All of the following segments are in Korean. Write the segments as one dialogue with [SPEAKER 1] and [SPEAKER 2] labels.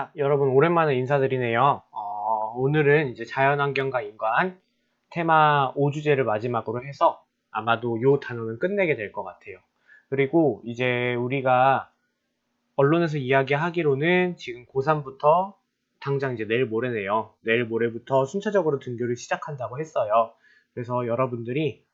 [SPEAKER 1] 자, 여러분 오랜만에 인사드리네요. 오늘은 이제 자연환경과 인간 테마 5주제를 마지막으로 해서 아마도 요 단어는 끝내게 될 것 같아요. 그리고 이제 우리가 언론에서 이야기하기로는 지금 고3부터 당장 이제 내일 모레네요. 내일 모레부터 순차적으로 등교를 시작한다고 했어요. 그래서 여러분들이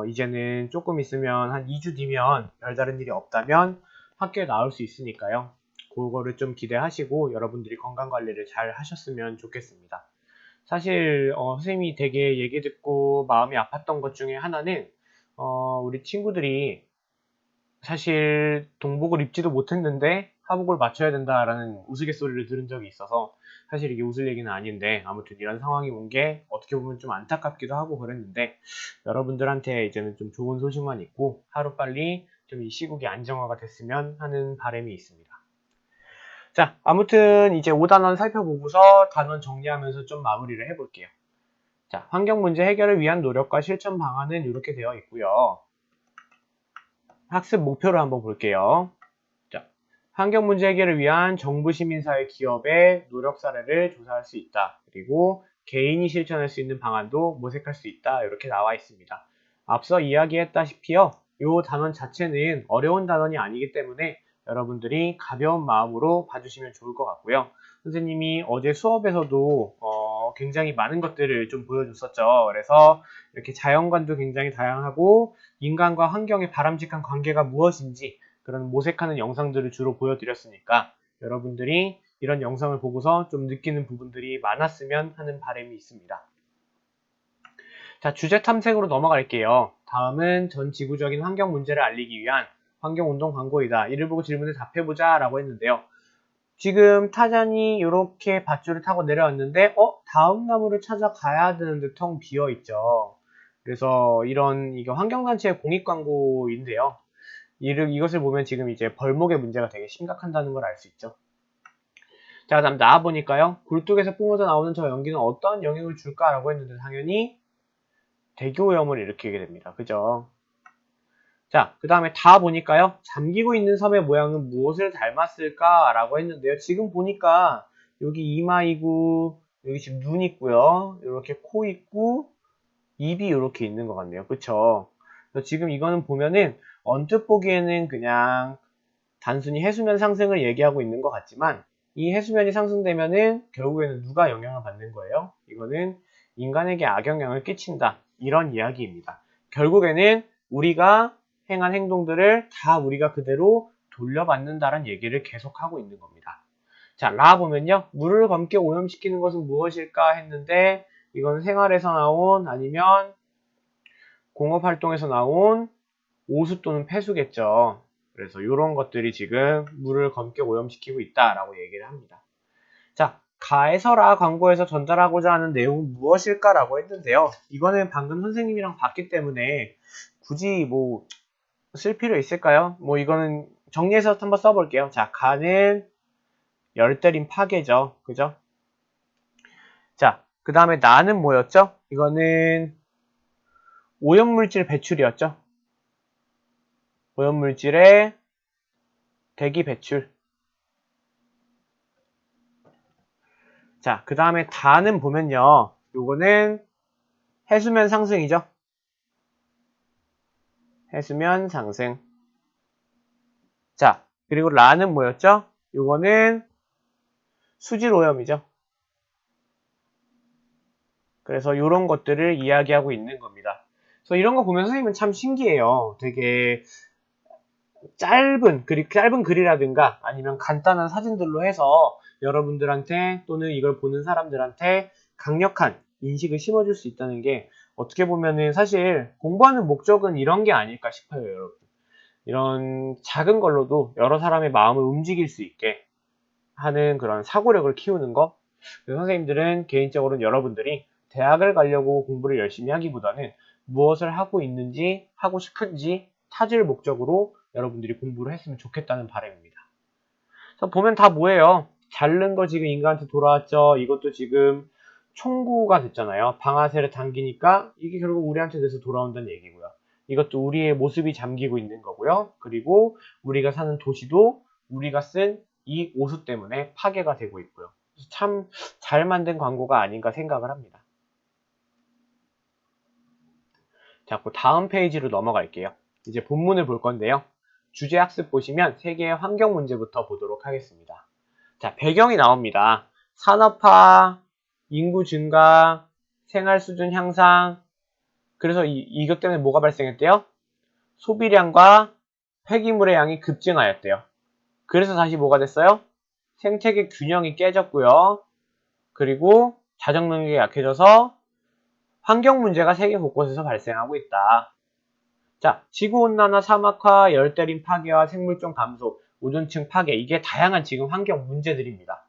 [SPEAKER 1] 이제는 조금 있으면 한 2주 뒤면 별다른 일이 없다면 학교에 나올 수 있으니까요. 그거를 좀 기대하시고 여러분들이 건강관리를 잘 하셨으면 좋겠습니다. 사실 선생님이 되게 얘기 듣고 마음이 아팠던 것 중에 하나는 우리 친구들이 사실 동복을 입지도 못했는데 하복을 맞춰야 된다라는 우스갯소리를 들은 적이 있어서 사실 이게 웃을 얘기는 아닌데 아무튼 이런 상황이 온 게 어떻게 보면 좀 안타깝기도 하고 그랬는데 여러분들한테 이제는 좀 좋은 소식만 있고 하루빨리 좀 이 시국이 안정화가 됐으면 하는 바람이 있습니다. 자, 아무튼 이제 5단원 살펴보고서 단원 정리하면서 좀 마무리를 해볼게요. 자, 환경 문제 해결을 위한 노력과 실천 방안은 이렇게 되어 있고요. 학습 목표를 한번 볼게요. 자, 환경 문제 해결을 위한 정부, 시민사회, 기업의 노력 사례를 조사할 수 있다. 그리고 개인이 실천할 수 있는 방안도 모색할 수 있다. 이렇게 나와 있습니다. 앞서 이야기했다시피요. 이 단원 자체는 어려운 단원이 아니기 때문에 여러분들이 가벼운 마음으로 봐주시면 좋을 것 같고요. 선생님이 어제 수업에서도 굉장히 많은 것들을 좀 보여줬었죠. 그래서 이렇게 자연관도 굉장히 다양하고 인간과 환경의 바람직한 관계가 무엇인지 그런 모색하는 영상들을 주로 보여드렸으니까 여러분들이 이런 영상을 보고서 좀 느끼는 부분들이 많았으면 하는 바람이 있습니다. 자, 주제 탐색으로 넘어갈게요. 다음은 전 지구적인 환경 문제를 알리기 위한 환경운동 광고이다. 이를 보고 질문에 답해보자 라고 했는데요. 지금 타잔이 이렇게 밧줄을 타고 내려왔는데 다음 나무를 찾아가야 되는데 텅 비어있죠. 그래서 이거 환경단체의 공익광고인데요. 이것을 보면 지금 이제 벌목의 문제가 되게 심각하다는 걸 알 수 있죠. 자, 다음 나와보니까요. 굴뚝에서 뿜어져 나오는 저 연기는 어떠한 영향을 줄까라고 했는데 당연히 대기오염을 일으키게 됩니다. 그죠? 자, 그 다음에 다 보니까요. 잠기고 있는 섬의 모양은 무엇을 닮았을까라고 했는데요. 지금 보니까 여기 이마이고 여기 지금 눈 있고요. 이렇게 코 있고 입이 이렇게 있는 것 같네요. 그쵸? 그래서 지금 이거는 보면은 언뜻 보기에는 그냥 단순히 해수면 상승을 얘기하고 있는 것 같지만 이 해수면이 상승되면은 결국에는 누가 영향을 받는 거예요? 이거는 인간에게 악영향을 끼친다. 이런 이야기입니다. 결국에는 우리가 행한 행동들을 다 우리가 그대로 돌려받는다는 얘기를 계속하고 있는 겁니다. 자, 라 보면요. 물을 검게 오염시키는 것은 무엇일까 했는데 이건 생활에서 나온 아니면 공업활동에서 나온 오수 또는 폐수겠죠. 그래서 이런 것들이 지금 물을 검게 오염시키고 있다라고 얘기를 합니다. 자, 가에서라 광고에서 전달하고자 하는 내용은 무엇일까라고 했는데요. 이거는 방금 선생님이랑 봤기 때문에 굳이 뭐 쓸 필요 있을까요? 뭐 이거는 정리해서 한번 써볼게요. 자, 가는 열대림 파괴죠. 그죠? 자, 그 다음에 나는 뭐였죠? 이거는 오염물질 배출이었죠. 오염물질의 대기 배출. 자, 그 다음에 다는 보면요. 요거는 해수면 상승이죠. 해수면 상승. 자, 그리고 라는 뭐였죠? 요거는 수질 오염이죠. 그래서 요런 것들을 이야기하고 있는 겁니다. 그래서 이런 거 보면 선생님은 참 신기해요. 되게 짧은 글이라든가 아니면 간단한 사진들로 해서 여러분들한테 또는 이걸 보는 사람들한테 강력한 인식을 심어줄 수 있다는 게 어떻게 보면은 사실 공부하는 목적은 이런 게 아닐까 싶어요, 여러분. 이런 작은 걸로도 여러 사람의 마음을 움직일 수 있게 하는 그런 사고력을 키우는 거. 선생님들은 개인적으로는 여러분들이 대학을 가려고 공부를 열심히 하기보다는 무엇을 하고 있는지, 하고 싶은지 찾을 목적으로 여러분들이 공부를 했으면 좋겠다는 바람입니다. 그래서 보면 다 뭐예요? 자른 거 지금 인간한테 돌아왔죠. 이것도 지금 총구가 됐잖아요. 방아쇠를 당기니까 이게 결국 우리한테 돼서 돌아온다는 얘기고요. 이것도 우리의 모습이 잠기고 있는 거고요. 그리고 우리가 사는 도시도 우리가 쓴 이 오수 때문에 파괴가 되고 있고요. 참 잘 만든 광고가 아닌가 생각을 합니다. 자, 그 다음 페이지로 넘어갈게요. 이제 본문을 볼 건데요. 주제 학습 보시면 세계의 환경 문제부터 보도록 하겠습니다. 자, 배경이 나옵니다. 산업화, 인구 증가, 생활 수준 향상. 그래서 이것 때문에 뭐가 발생했대요? 소비량과 폐기물의 양이 급증하였대요. 그래서 다시 뭐가 됐어요? 생태계 균형이 깨졌고요. 그리고 자정 능력이 약해져서 환경 문제가 세계 곳곳에서 발생하고 있다. 자, 지구온난화, 사막화, 열대림 파괴와 생물종 감소, 오존층 파괴, 이게 다양한 지금 환경 문제들입니다.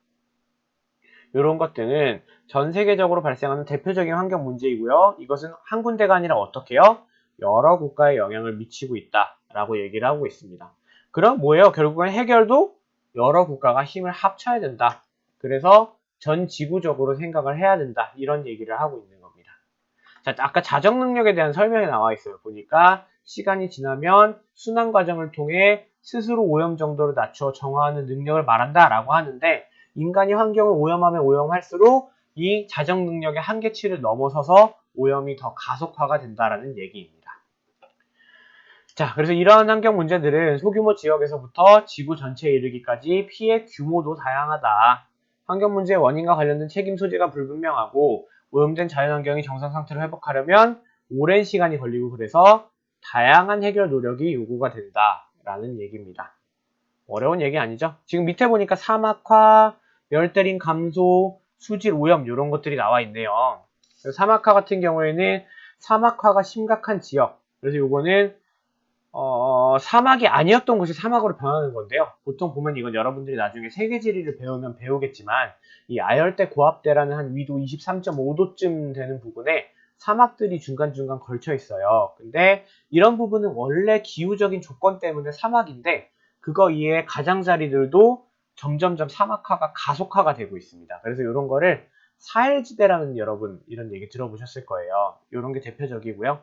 [SPEAKER 1] 이런 것들은 전 세계적으로 발생하는 대표적인 환경 문제이고요. 이것은 한 군데가 아니라 어떻게 해요? 여러 국가에 영향을 미치고 있다라고 얘기를 하고 있습니다. 그럼 뭐예요? 결국엔 해결도 여러 국가가 힘을 합쳐야 된다. 그래서 전 지구적으로 생각을 해야 된다. 이런 얘기를 하고 있는 겁니다. 자, 아까 자정 능력에 대한 설명이 나와 있어요. 보니까 시간이 지나면 순환 과정을 통해 스스로 오염 정도를 낮춰 정화하는 능력을 말한다라고 하는데 인간이 환경을 오염하면 오염할수록 이 자정 능력의 한계치를 넘어서서 오염이 더 가속화가 된다라는 얘기입니다. 자, 그래서 이러한 환경 문제들은 소규모 지역에서부터 지구 전체에 이르기까지 피해 규모도 다양하다. 환경 문제의 원인과 관련된 책임 소재가 불분명하고 오염된 자연환경이 정상 상태로 회복하려면 오랜 시간이 걸리고 그래서 다양한 해결 노력이 요구가 된다라는 얘기입니다. 어려운 얘기 아니죠? 지금 밑에 보니까 사막화, 열대림 감소, 수질 오염 이런 것들이 나와 있네요. 사막화 같은 경우에는 사막화가 심각한 지역. 그래서 요거는 사막이 아니었던 곳이 사막으로 변하는 건데요. 보통 보면 이건 여러분들이 나중에 세계지리를 배우면 배우겠지만 이 아열대 고압대라는 한 위도 23.5도쯤 되는 부분에 사막들이 중간중간 걸쳐 있어요. 근데 이런 부분은 원래 기후적인 조건 때문에 사막인데 그거 이외에 가장자리들도 점점점 사막화가 가속화가 되고 있습니다. 그래서 이런 거를 사헬지대라는 여러분 이런 얘기 들어보셨을 거예요. 이런 게 대표적이고요.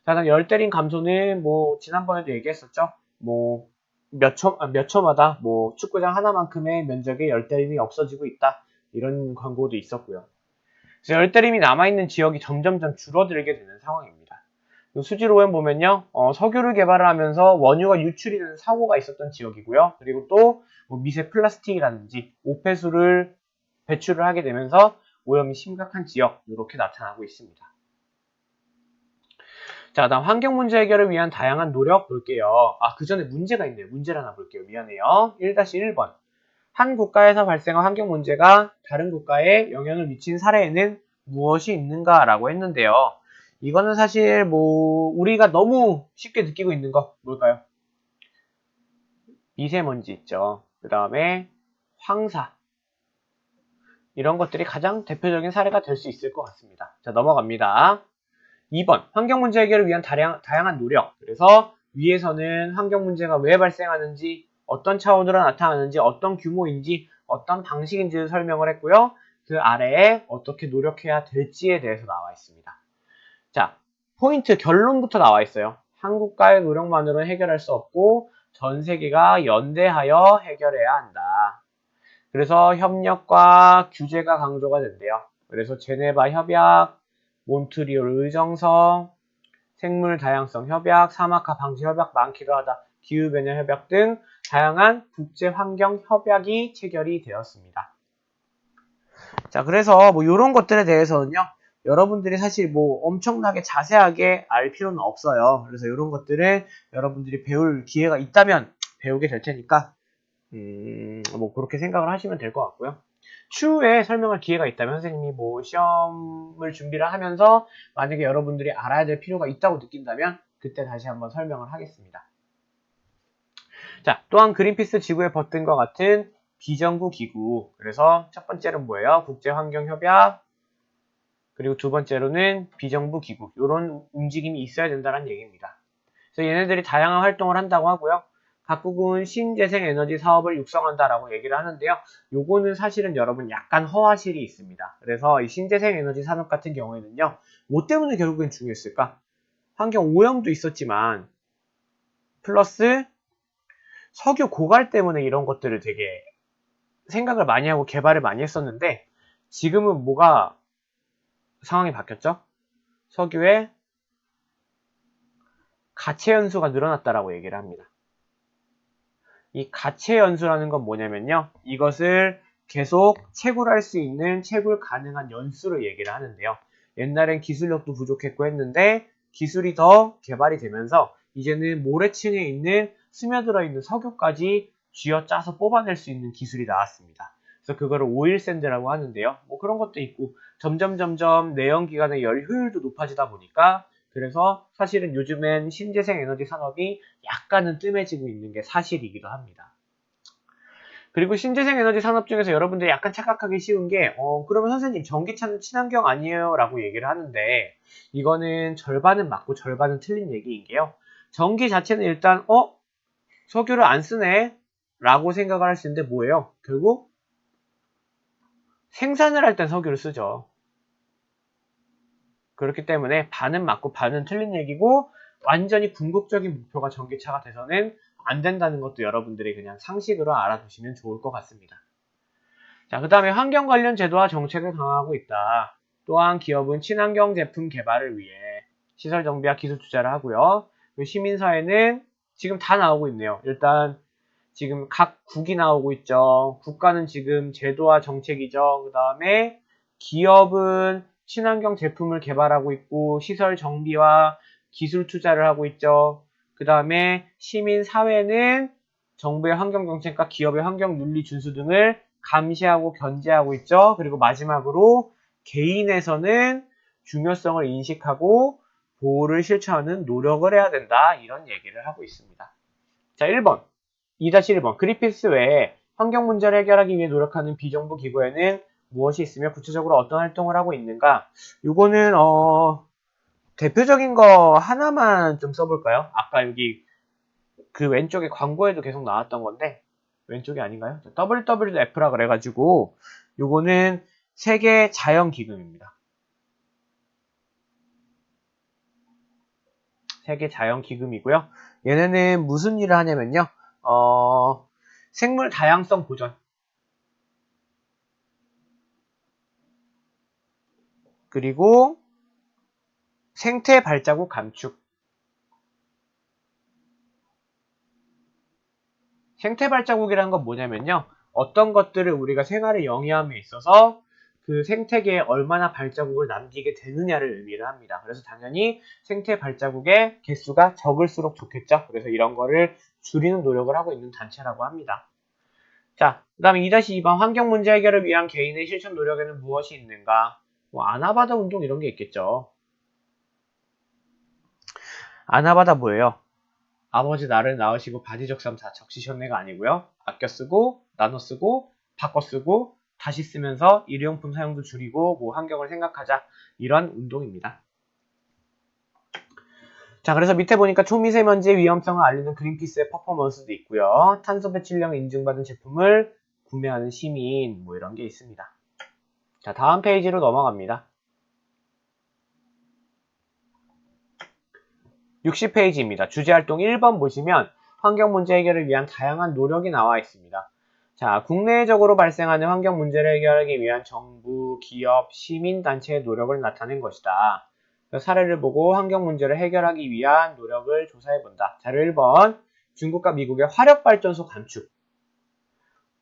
[SPEAKER 1] 자, 열대림 감소는 뭐 지난번에도 얘기했었죠. 뭐 몇 초마다 뭐 축구장 하나만큼의 면적의 열대림이 없어지고 있다. 이런 광고도 있었고요. 그래서 열대림이 남아있는 지역이 점점점 줄어들게 되는 상황입니다. 수질 오염 보면요, 석유를 개발을 하면서 원유가 유출이 되는 사고가 있었던 지역이고요. 그리고 또뭐 미세 플라스틱이라든지 오폐수를 배출을 하게 되면서 오염이 심각한 지역 이렇게 나타나고 있습니다. 자, 다음 환경 문제 해결을 위한 다양한 노력 볼게요. 그 전에 문제가 있네요. 문제를 하나 볼게요. 미안해요. 1-1번. 한 국가에서 발생한 환경 문제가 다른 국가에 영향을 미친 사례에는 무엇이 있는가라고 했는데요. 이거는 사실 뭐 우리가 너무 쉽게 느끼고 있는 거 뭘까요? 미세먼지 있죠. 그 다음에 황사. 이런 것들이 가장 대표적인 사례가 될 수 있을 것 같습니다. 자, 넘어갑니다. 2번, 환경 문제 해결을 위한 다양한 노력. 그래서 위에서는 환경 문제가 왜 발생하는지, 어떤 차원으로 나타나는지, 어떤 규모인지, 어떤 방식인지를 설명을 했고요. 그 아래에 어떻게 노력해야 될지에 대해서 나와 있습니다. 자, 포인트 결론부터 나와 있어요. 한 국가의 노력만으로는 해결할 수 없고 전 세계가 연대하여 해결해야 한다. 그래서 협력과 규제가 강조가 된대요. 그래서 제네바 협약, 몬트리올 의정서, 생물 다양성 협약, 사막화 방지 협약 많기도 하다, 기후변화 협약 등 다양한 국제 환경 협약이 체결이 되었습니다. 자, 그래서 뭐 이런 것들에 대해서는요, 여러분들이 사실 뭐 엄청나게 자세하게 알 필요는 없어요. 그래서 이런 것들을 여러분들이 배울 기회가 있다면 배우게 될 테니까 뭐 그렇게 생각을 하시면 될 것 같고요. 추후에 설명할 기회가 있다면 선생님이 뭐 시험을 준비를 하면서 만약에 여러분들이 알아야 될 필요가 있다고 느낀다면 그때 다시 한번 설명을 하겠습니다. 자, 또한 그린피스 지구의 버튼과 같은 비정부 기구. 그래서 첫 번째는 뭐예요? 국제환경협약. 그리고 두 번째로는 비정부 기구. 이런 움직임이 있어야 된다는 얘기입니다. 그래서 얘네들이 다양한 활동을 한다고 하고요. 각국은 신재생 에너지 사업을 육성한다라고 얘기를 하는데요. 요거는 사실은 여러분 약간 허화실이 있습니다. 그래서 이 신재생 에너지 산업 같은 경우에는요. 뭐 때문에 결국엔 중요했을까? 환경 오염도 있었지만 플러스 석유 고갈 때문에 이런 것들을 되게 생각을 많이 하고 개발을 많이 했었는데 지금은 뭐가 상황이 바뀌었죠? 석유의 가체 연수가 늘어났다라고 얘기를 합니다. 이 가체 연수라는 건 뭐냐면요. 이것을 계속 채굴할 수 있는 채굴 가능한 연수를 얘기를 하는데요. 옛날엔 기술력도 부족했고 했는데 기술이 더 개발이 되면서 이제는 모래층에 있는 스며들어 있는 석유까지 쥐어짜서 뽑아낼 수 있는 기술이 나왔습니다. 그래서 그거를 오일샌드라고 하는데요. 뭐 그런 것도 있고 점점 내연기관의 열 효율도 높아지다 보니까 그래서 사실은 요즘엔 신재생 에너지 산업이 약간은 뜸해지고 있는 게 사실이기도 합니다. 그리고 신재생 에너지 산업 중에서 여러분들이 약간 착각하기 쉬운 게 그러면 선생님 전기차는 친환경 아니에요? 라고 얘기를 하는데 이거는 절반은 맞고 절반은 틀린 얘기인 게요. 전기 자체는 일단 석유를 안 쓰네? 라고 생각을 할 수 있는데 뭐예요? 결국 생산을 할 땐 석유를 쓰죠. 그렇기 때문에 반은 맞고 반은 틀린 얘기고 완전히 궁극적인 목표가 전기차가 돼서는 안 된다는 것도 여러분들이 그냥 상식으로 알아두시면 좋을 것 같습니다. 자, 그 다음에 환경 관련 제도와 정책을 강화하고 있다. 또한 기업은 친환경 제품 개발을 위해 시설 정비와 기술 투자를 하고요. 시민사회는 지금 다 나오고 있네요. 일단 지금 각 국이 나오고 있죠. 국가는 지금 제도와 정책이죠. 그 다음에 기업은 친환경 제품을 개발하고 있고 시설 정비와 기술 투자를 하고 있죠. 그 다음에 시민사회는 정부의 환경정책과 기업의 환경윤리 준수 등을 감시하고 견제하고 있죠. 그리고 마지막으로 개인에서는 중요성을 인식하고 보호를 실천하는 노력을 해야 된다. 이런 얘기를 하고 있습니다. 자, 1번. 2-1번. 그린피스 외에 환경 문제를 해결하기 위해 노력하는 비정부 기구에는 무엇이 있으며 구체적으로 어떤 활동을 하고 있는가? 이거는 대표적인 거 하나만 좀 써볼까요? 아까 여기 그 왼쪽에 광고에도 계속 나왔던 건데 왼쪽이 아닌가요? WWF라 그래가지고 요거는 세계 자연기금입니다. 세계 자연기금이고요. 얘네는 무슨 일을 하냐면요. 생물 다양성 보전 그리고 생태 발자국 감축 생태 발자국이라는 건 뭐냐면요. 어떤 것들을 우리가 생활에 영위함에 있어서 그 생태계에 얼마나 발자국을 남기게 되느냐를 의미를 합니다. 그래서 당연히 생태 발자국의 개수가 적을수록 좋겠죠. 그래서 이런 거를 줄이는 노력을 하고 있는 단체라고 합니다. 자, 그 다음에 2-2번 환경 문제 해결을 위한 개인의 실천 노력에는 무엇이 있는가? 뭐 아나바다 운동 이런 게 있겠죠. 아나바다 뭐예요? 아버지 나를 낳으시고 바지 적삼 다 적시셨네가 아니고요. 아껴 쓰고 나눠 쓰고 바꿔 쓰고 다시 쓰면서 일회용품 사용도 줄이고 뭐 환경을 생각하자 이런 운동입니다. 자, 그래서 밑에 보니까 초미세먼지의 위험성을 알리는 그린피스의 퍼포먼스도 있고요. 탄소 배출량을 인증받은 제품을 구매하는 시민 뭐 이런 게 있습니다. 자, 다음 페이지로 넘어갑니다. 60페이지입니다. 주제활동 1번 보시면 환경 문제 해결을 위한 다양한 노력이 나와 있습니다. 자, 국내적으로 발생하는 환경 문제를 해결하기 위한 정부, 기업, 시민단체의 노력을 나타낸 것이다. 사례를 보고 환경 문제를 해결하기 위한 노력을 조사해본다. 자료 1번 중국과 미국의 화력발전소 감축.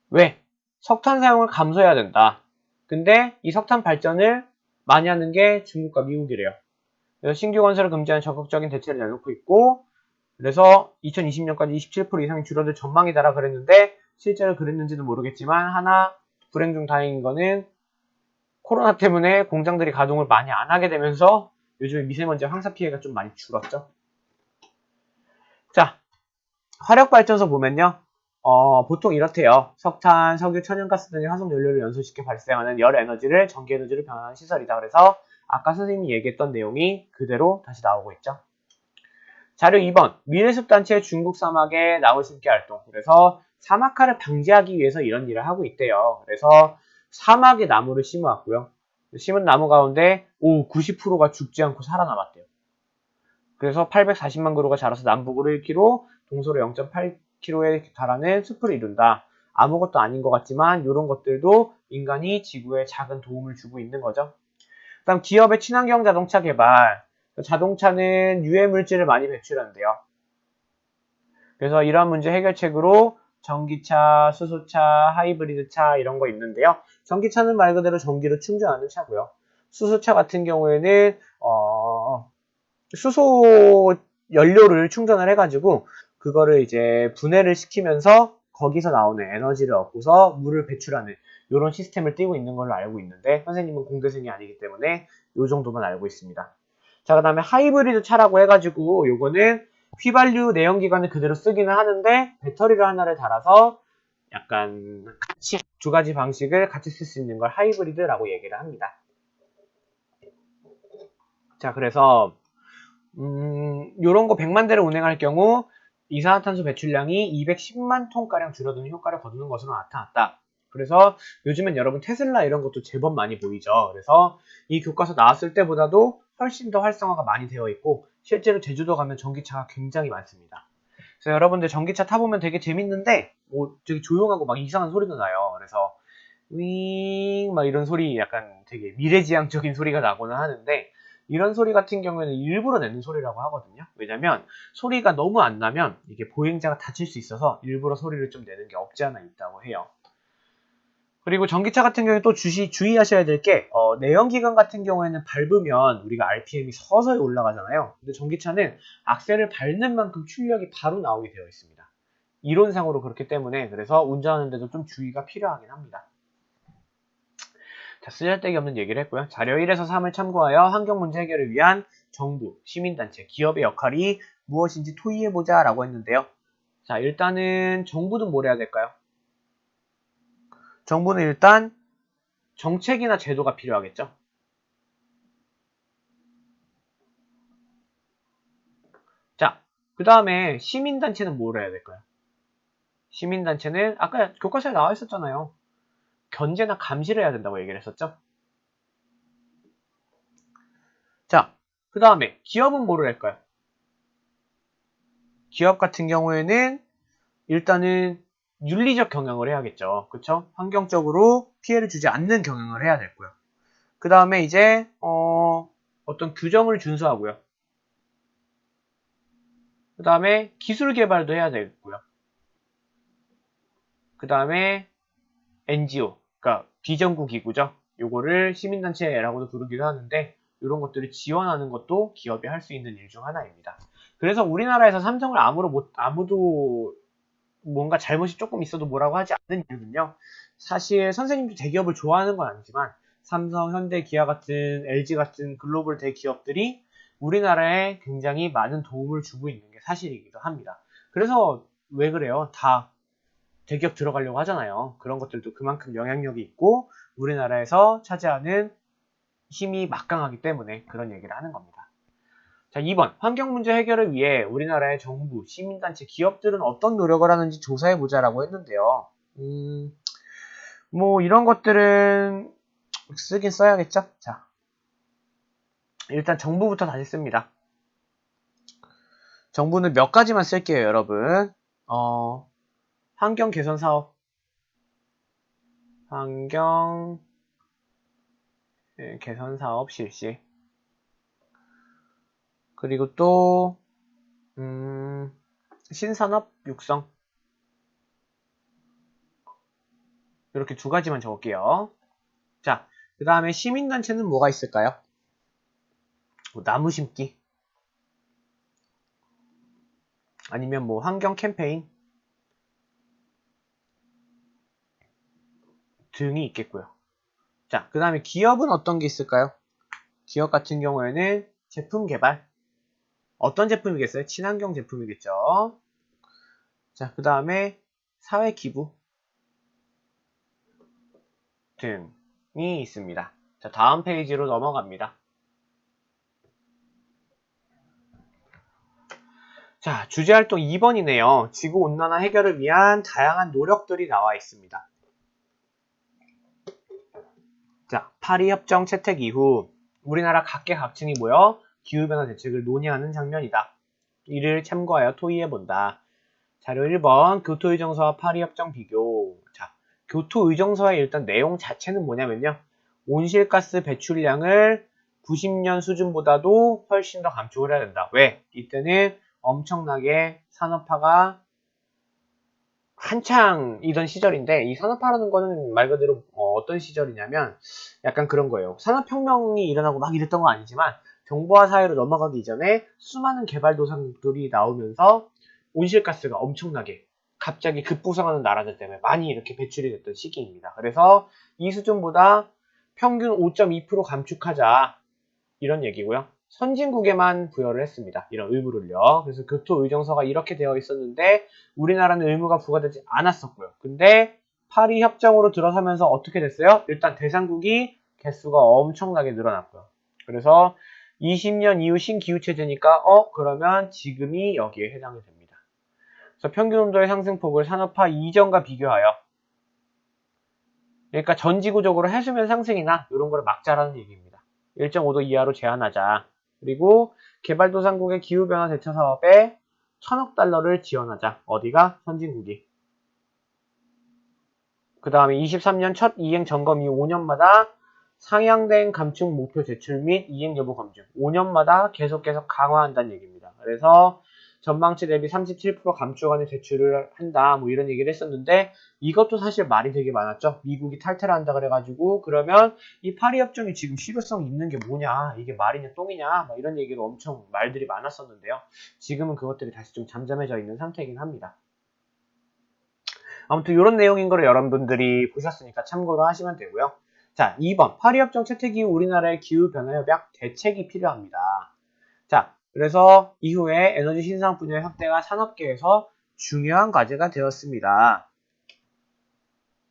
[SPEAKER 1] 왜? 석탄 사용을 감소해야 된다. 근데 이 석탄 발전을 많이 하는 게 중국과 미국이래요. 그래서 신규 건설을 금지하는 적극적인 대책을 내놓고 있고 그래서 2020년까지 27% 이상이 줄어들 전망이다라 그랬는데 실제로 그랬는지는 모르겠지만 하나 불행 중 다행인 거는 코로나 때문에 공장들이 가동을 많이 안 하게 되면서 요즘에 미세먼지 황사 피해가 좀 많이 줄었죠. 자, 화력발전소 보면요. 보통 이렇대요. 석탄, 석유, 천연가스 등의 화석연료를 연소시켜 발생하는 열에너지를 전기에너지로 변환하는 시설이다. 그래서 아까 선생님이 얘기했던 내용이 그대로 다시 나오고 있죠. 자료 2번 미래숲단체 중국 사막에 나무 심기 활동. 그래서 사막화를 방지하기 위해서 이런 일을 하고 있대요. 그래서 사막에 나무를 심어왔고요. 심은 나무 가운데 90%가 죽지 않고 살아남았대요. 그래서 840만 그루가 자라서 남북으로 1km, 동서로 0.8km에 달하는 숲을 이룬다. 아무것도 아닌 것 같지만 이런 것들도 인간이 지구에 작은 도움을 주고 있는 거죠. 그다음 기업의 친환경 자동차 개발. 자동차는 유해 물질을 많이 배출한대요. 그래서 이러한 문제 해결책으로 전기차, 수소차, 하이브리드차 이런 거 있는데요. 전기차는 말 그대로 전기로 충전하는 차고요. 수소차 같은 경우에는 수소 연료를 충전을 해가지고 그거를 이제 분해를 시키면서 거기서 나오는 에너지를 얻고서 물을 배출하는 이런 시스템을 띄고 있는 걸로 알고 있는데 선생님은 공대생이 아니기 때문에 이 정도만 알고 있습니다. 자, 그 다음에 하이브리드 차라고 해가지고 요거는 휘발유 내연기관을 그대로 쓰기는 하는데 배터리를 하나를 달아서 약간 같이 두 가지 방식을 같이 쓸 수 있는 걸 하이브리드라고 얘기를 합니다. 자, 그래서 요런 거 100만 대를 운행할 경우 이산화탄소 배출량이 210만 톤가량 줄어드는 효과를 거두는 것으로 나타났다. 그래서 요즘엔 여러분 테슬라 이런 것도 제법 많이 보이죠. 그래서 이 교과서 나왔을 때보다도 훨씬 더 활성화가 많이 되어 있고 실제로 제주도 가면 전기차가 굉장히 많습니다. 그래서 여러분들 전기차 타보면 되게 재밌는데 뭐 되게 조용하고 막 이상한 소리도 나요. 그래서 윙 막 이런 소리 약간 되게 미래지향적인 소리가 나거나 하는데 이런 소리 같은 경우에는 일부러 내는 소리라고 하거든요. 왜냐면 소리가 너무 안 나면 이게 보행자가 다칠 수 있어서 일부러 소리를 좀 내는 게 없지 않아 있다고 해요. 그리고 전기차 같은 경우에 또 주의하셔야 될 게 내연기관 같은 경우에는 밟으면 우리가 RPM이 서서히 올라가잖아요. 근데 전기차는 악셀을 밟는 만큼 출력이 바로 나오게 되어 있습니다. 이론상으로 그렇기 때문에 그래서 운전하는데도 좀 주의가 필요하긴 합니다. 자, 쓰잘데기 없는 얘기를 했고요. 자료 1에서 3을 참고하여 환경 문제 해결을 위한 정부, 시민단체, 기업의 역할이 무엇인지 토의해보자 라고 했는데요. 자, 일단은 정부는 뭘 해야 될까요? 정부는 일단 정책이나 제도가 필요하겠죠. 자, 그 다음에 시민단체는 뭘 해야 될까요? 시민단체는 아까 교과서에 나와 있었잖아요. 견제나 감시를 해야 된다고 얘기를 했었죠. 자, 그 다음에 기업은 뭐를 할까요? 기업 같은 경우에는 일단은 윤리적 경영을 해야겠죠. 그쵸? 환경적으로 피해를 주지 않는 경영을 해야 되고요. 그 다음에 이제 어떤 규정을 준수하고요. 그 다음에 기술 개발도 해야 되겠고요. 그 다음에 NGO, 그러니까 비정부 기구죠. 요거를 시민단체라고도 부르기도 하는데 이런 것들을 지원하는 것도 기업이 할 수 있는 일 중 하나입니다. 그래서 우리나라에서 삼성을 아무도 뭔가 잘못이 조금 있어도 뭐라고 하지 않는 이유는요. 사실 선생님도 대기업을 좋아하는 건 아니지만 삼성, 현대, 기아 같은 LG 같은 글로벌 대기업들이 우리나라에 굉장히 많은 도움을 주고 있는 게 사실이기도 합니다. 그래서 왜 그래요? 다 대기업 들어가려고 하잖아요. 그런 것들도 그만큼 영향력이 있고 우리나라에서 차지하는 힘이 막강하기 때문에 그런 얘기를 하는 겁니다. 자, 2번. 환경 문제 해결을 위해 우리나라의 정부, 시민단체, 기업들은 어떤 노력을 하는지 조사해보자라고 했는데요. 뭐 이런 것들은 쓰긴 써야겠죠? 자, 일단 정부부터 다시 씁니다. 정부는 몇 가지만 쓸게요, 여러분. 환경 개선 사업. 환경 개선 사업 실시. 그리고 또 신산업 육성. 이렇게 두 가지만 적을게요. 자, 그 다음에 시민단체는 뭐가 있을까요? 나무 심기. 아니면 뭐 환경 캠페인 등이 있겠고요. 자, 그 다음에 기업은 어떤 게 있을까요? 기업 같은 경우에는 제품 개발. 어떤 제품이겠어요? 친환경 제품이겠죠. 자, 그 다음에 사회 기부 등이 있습니다. 자, 다음 페이지로 넘어갑니다. 자, 주제활동 2번이네요. 지구온난화 해결을 위한 다양한 노력들이 나와 있습니다. 자, 파리협정 채택 이후 우리나라 각계각층이 모여 기후변화 대책을 논의하는 장면이다. 이를 참고하여 토의해본다. 자료 1번 교토의정서와 파리협정 비교. 자, 교토의정서의 일단 내용 자체는 뭐냐면요. 온실가스 배출량을 90년 수준보다도 훨씬 더 감축을 해야 된다. 왜? 이때는 엄청나게 산업화가 한창이던 시절인데, 이 산업화라는 거는 말 그대로 어떤 시절이냐면 약간 그런 거예요. 산업혁명이 일어나고 막 이랬던 건 아니지만 정보화 사회로 넘어가기 이전에 수많은 개발도상국들이 나오면서 온실가스가 엄청나게 갑자기 급부상하는 나라들 때문에 많이 이렇게 배출이 됐던 시기입니다. 그래서 이 수준보다 평균 5.2% 감축하자, 이런 얘기고요. 선진국에만 부여를 했습니다. 이런 의무를요. 그래서 교토의정서가 이렇게 되어 있었는데 우리나라는 의무가 부과되지 않았었고요. 근데 파리 협정으로 들어서면서 어떻게 됐어요? 일단 대상국이 개수가 엄청나게 늘어났고요. 그래서 20년 이후 신기후체제니까 그러면 지금이 여기에 해당이 됩니다. 그래서 평균 온도의 상승폭을 산업화 이전과 비교하여, 그러니까 전지구적으로 해수면 상승이나 이런 거를 막자라는 얘기입니다. 1.5도 이하로 제한하자. 그리고 개발도상국의 기후변화 대처 사업에 1,000억 달러를 지원하자. 어디가? 선진국이. 그 다음에 23년 첫 이행 점검 이후 5년마다 상향된 감축 목표 제출 및 이행 여부 검증. 5년마다 계속 강화한다는 얘기입니다. 그래서 전망치 대비 37% 감축안을 제출을 한다. 뭐 이런 얘기를 했었는데 이것도 사실 말이 되게 많았죠. 미국이 탈퇴를 한다 그래가지고 그러면 이 파리 협정이 지금 실효성이 있는 게 뭐냐, 이게 말이냐 똥이냐, 막 이런 얘기로 엄청 말들이 많았었는데요. 지금은 그것들이 다시 좀 잠잠해져 있는 상태이긴 합니다. 아무튼 이런 내용인 거를 여러분들이 보셨으니까 참고로 하시면 되고요. 자, 2번 파리협정 채택 이후 우리나라의 기후변화협약 대책이 필요합니다. 자, 그래서 이후에 에너지 신상 분야의 확대가 산업계에서 중요한 과제가 되었습니다.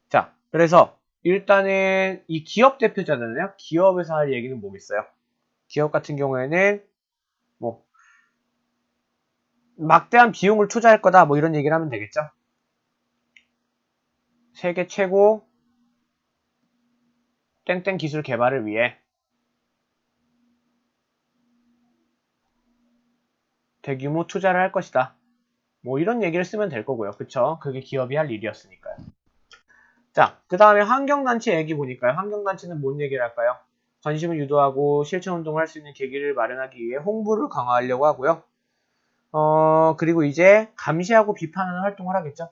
[SPEAKER 1] 자, 그래서 일단은 이 기업 대표자잖아요. 기업에서 할 얘기는 뭐겠어요? 기업 같은 경우에는 뭐 막대한 비용을 투자할 거다, 뭐 이런 얘기를 하면 되겠죠. 세계 최고 땡땡 기술 개발을 위해 대규모 투자를 할 것이다. 뭐 이런 얘기를 쓰면 될 거고요. 그쵸? 그게 기업이 할 일이었으니까요. 자, 그 다음에 환경단체 얘기 보니까요. 환경단체는 뭔 얘기를 할까요? 관심을 유도하고 실천운동을 할 수 있는 계기를 마련하기 위해 홍보를 강화하려고 하고요. 그리고 이제 감시하고 비판하는 활동을 하겠죠.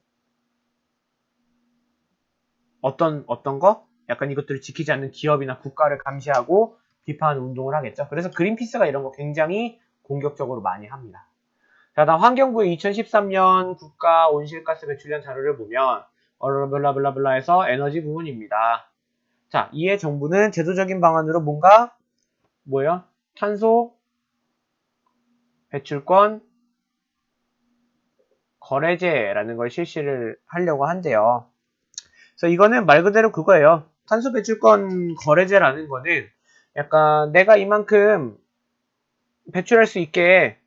[SPEAKER 1] 어떤 거? 약간 이것들을 지키지 않는 기업이나 국가를 감시하고 비판하는 운동을 하겠죠. 그래서 그린피스가 이런 거 굉장히 공격적으로 많이 합니다. 자, 다음 환경부의 2013년 국가 온실가스 배출량 자료를 보면 블라블라블라에서 에너지 부문입니다. 자, 이에 정부는 제도적인 방안으로 뭔가 뭐예요? 탄소 배출권 거래제라는 걸 실시를 하려고 한대요. 그래서 이거는 말 그대로 그거예요. 탄소 배출권 거래제라는 거는 약간 내가 이만큼 배출할 수 있게